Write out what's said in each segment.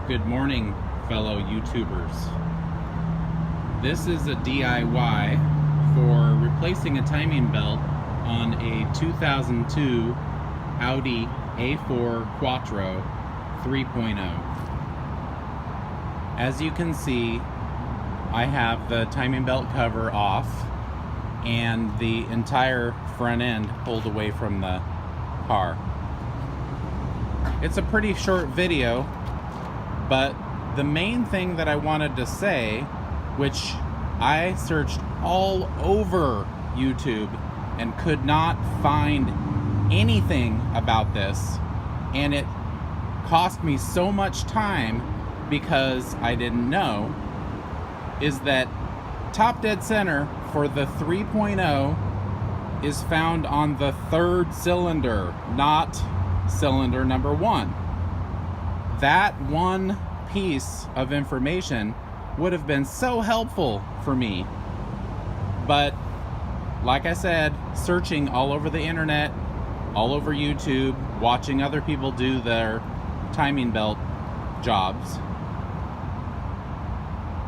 Good morning, fellow YouTubers. This is a DIY for replacing a timing belt on a 2002 Audi A4 Quattro 3.0. As you can see, I have the timing belt cover off and the entire front end pulled away from the car. It's a pretty short video, but the main thing that I wanted to say, which I searched all over YouTube and could not find anything about this, and it cost me so much time because I didn't know, is that top dead center for the 3.0 is found on the third cylinder, not cylinder number 1. That one piece of information would have been so helpful for me. But like I said, searching all over the internet, all over YouTube, watching other people do their timing belt jobs,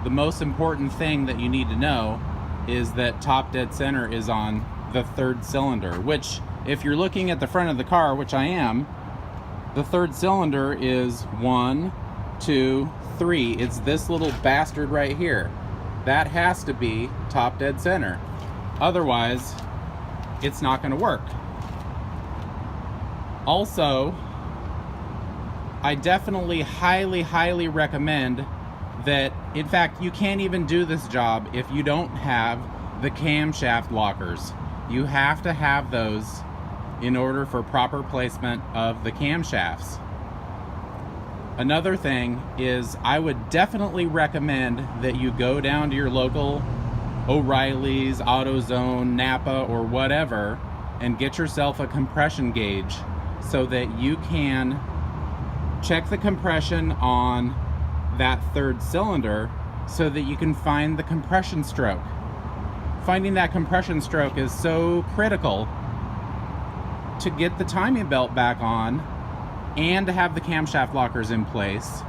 the most important thing that you need to know is that top dead center is on the third cylinder, which if you're looking at the front of the car, which I am, the third cylinder is 1, 2, 3. It's this little bastard right here. That has to be top dead center. Otherwise, it's not going to work. Also, I definitely highly recommend that, in fact, you can't even do this job if you don't have the camshaft lockers. You have to have those in order for proper placement of the camshafts. Another thing is, I would definitely recommend that you go down to your local O'Reilly's, AutoZone, Napa, or whatever, and get yourself a compression gauge so that you can check the compression on that third cylinder so that you can find the compression stroke. Finding that compression stroke is so critical to get the timing belt back on, and to have the camshaft lockers in place,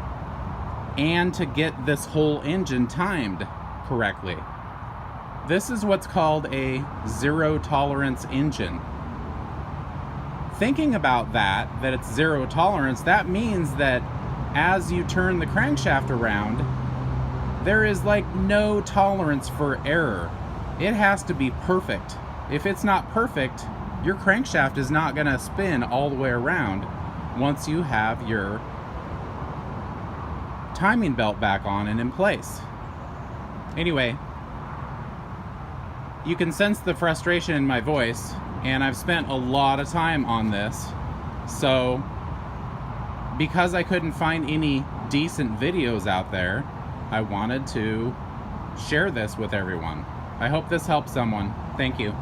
and to get this whole engine timed correctly. This is what's called a zero tolerance engine. Thinking about that it's zero tolerance, that means that as you turn the crankshaft around, there is like no tolerance for error. It has to be perfect. If it's not perfect, your crankshaft is not going to spin all the way around once you have your timing belt back on and in place. Anyway, you can sense the frustration in my voice, and I've spent a lot of time on this. So, because I couldn't find any decent videos out there, I wanted to share this with everyone. I hope this helps someone. Thank you.